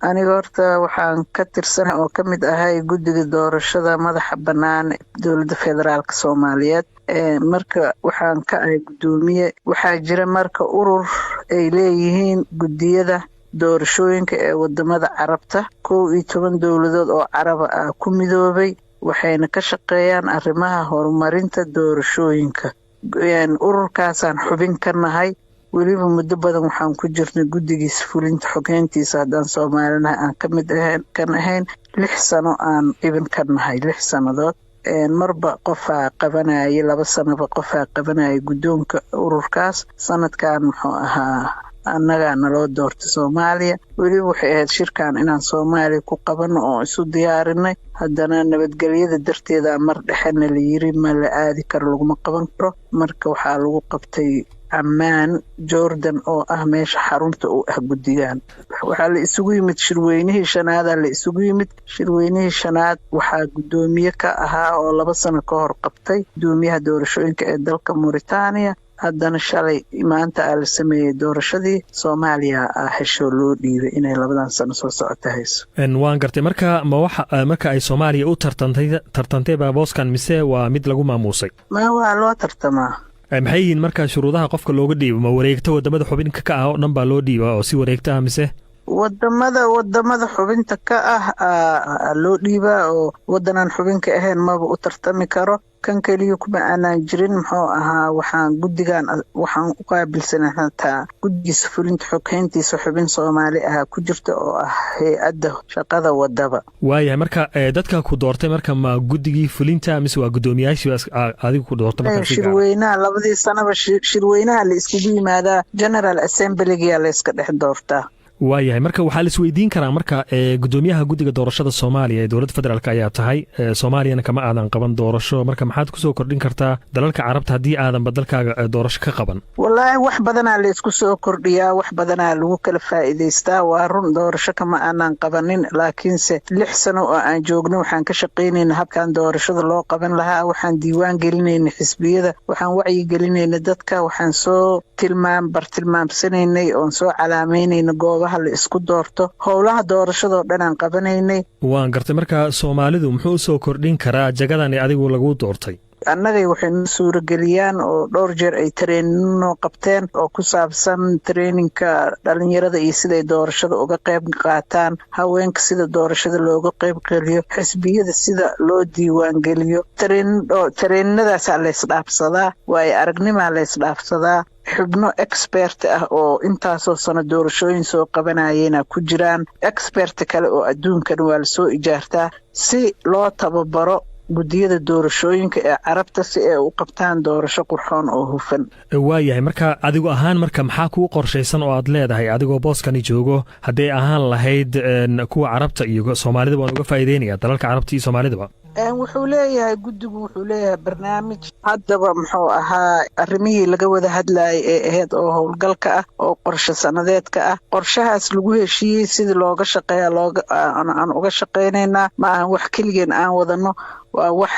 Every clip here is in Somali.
aniga horta waxaan ka tirsanahay oo ka mid ahay guddiga doorashada madaxa bannaan dowladda federaalka Soomaaliyeed. Marka waxaan ka ahay guddoomiye. Waxaa jira marka urur ay leeyihiin guddiyada doorashooyinka ee wadamada Carabta 11 dowladood oo Carab ah ku midoobay, waxayna ka shaqeeyaan arrimaha horumarinta doorashooyinka. Ururkaasaan xubin ka nahay, weliba muddo badan waxaan ku jirnay guddigiisa fulinta xogeyntiisa haddaan Soomaalina aan ka mid ahayn 6 sano aan ibin ka nahay, 6 sannadood. Marba qofaa qabanayay, 2 sanoba qofaa qabanayay guddoonka ururkaas. Sanadkan muxuu ahaa annaga naloo doortay Soomaaliya. weliba waxay ahayd shirkan inaan Soomaaliya ku qabano oo isu diyaarinay, haddana nabadgelyada darteeda mar dhexena la yiri ma la aadi karo, laguma qaban karo. Marka waxaa lagu qabtay Ammaan, Jordan oo ah meesha xarunta u ah guddigan. Waxaa la isugu yimid shirweynihii shanaad waxaa guddoomiye ka ahaa oo 2 sano ka hor qabtay guddoomiyaha doorashooyinka ee dalka Mauritania. haddana shalay maanta la sameeyay doorashadii Soomaaliya hesho loo dhiibay inay 2 sano soo socota hayso. waan gartay marka ay Soomaaliya u tartantay booskan mise waa mid lagu maamuusay? Ma waa loo tartamaa. maxay yihiin marka shuruudaha qofka looga dhiibo? ma wareegto wadamada xubinka ka ah oo dhan baa loo dhiibaa oo si wareegto ah mise wadamada xubinta ka ah loo dhiibaa oo wadanan xubinka ahayn maba u tartami karo? kan kaliya kuma aanan jirin muxuu ahaa waxaan u qaabilsanahay taa guddigiisa fulinta xogeyntiisa xubin Soomaali ah ku jirta oo ah hay'adda shaqada wadaba. waayahay marka dadka ku doortay marka ma guddigii fulinta mise waa guddoomiyaashii adigu ku doortay marka shirweynaha 2 sanaba shirweynaha la iskugu yimaadaa General Assembly-ga la iska dhex doortaa. waayahay marka waxaa la isweydiin karaa marka guddoomiyaha guddiga doorashada Soomaaliya ee dowladda federaalka ayaa tahay, Soomaaliyana kama aadan qaban doorasho, marka maxaad ku soo kordhin kartaa dalalka Carabta haddii aadan badalkaaga doorasho ka qaban? Wallaahi wax badanaa la isku soo kordhiyaa, wax badanaa lagu kala faa'iideystaa. waa run doorasho kama aanan qabanin, laakiinse 6 sano oo aan joogno waxaan ka shaqaynaynaa habkan doorashada loo qaban lahaa. waxaan diiwaan gelinaynay xisbiyada, waxaan wacyi gelinaynay dadka, waxaan soo bartilmaamsanaynay oon soo calaamaynayna goobaha la isku doorto. howlaha doorashada oo dhan aan qabanaynay. waan gartay marka Soomaalidu muxuu soo kordhin karaa jagadan adigu lagu doortay? annagay waxay noo suurageliyaan oo dhowr jeer ay traininno qabteen oo ku saabsan traininka dhalinyarada iyo siday doorashada uga qayb qaataan, haweenka sida doorashada looga qayb geliyo, xisbiyada sida loo diiwaan geliyo. traininadaas la isdhaafsadaa, waayo aragnimaa la isdhaafsadaa. xubno expert ah oo intaasoo sano doorashooyin soo qabanayena ku jiraan. expert kale oo adduunkan waa la soo ijaartaa si loo tababaro guddiyada doorashooyinka ee Carabta si ay u qabtaan doorasho qurxoon oo hufan. waayahay marka adigu ahaan marka maxaa kuu qorshaysan oo aad leedahay adigoo booskani joogo hadday ahaan lahayd kuwa Carabta iyo Soomaalida waan uga faa'iideynayaa dalalka Carabta iyo Soomaalidaba? wuxuu leeyahay guddigu wuxuu leeyahay barnaamij haddaba muxuu ahaa arrimihii laga wada hadlayay ee ahayd oo howlgalka ah oo qorshe sanadeedka ah. qorshahaas lagu heshiiyey sidii looga shaqeeya aan uga shaqaynaynaa. ma ahan wax keligeen aan wadano, waa wax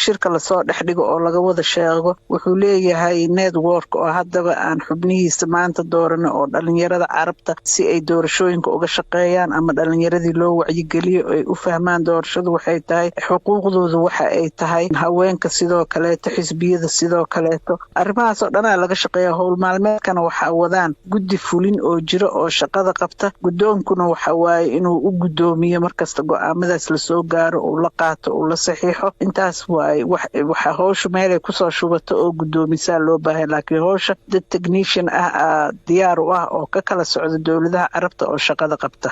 shirka lasoo dhex dhigo oo laga wada sheego. wuxuu leeyahay network oo haddaba aan xubnihiisa maanta doorano oo dhalinyarada Carabta si ay doorashooyinka uga shaqeeyaan ama dhalinyaradii loo wacyigeliyo ay u fahmaan doorashadu waxay tahay, xuquuqdoodu waxa ay tahay, haweenka sidoo kaleeto, xisbiyada sidoo kaleeto. arrimahaas oo dhanaa laga shaqeeya. howl maalmeedkana waxaa wadaan guddi fulin oo jiro oo shaqada qabta. guddoonkuna waxa waaye inuu u guddoomiyo markasta go'aamadaas lasoo gaaro, uu la qaato, uu la saxiixo. intaas waaye waxa howsha meelay kusoo shubato oo guddoomisaa loo baahan. laakiin howsha dad technician ah diyaar u ah oo ka kala socda dowladaha Carabta oo shaqada qabta.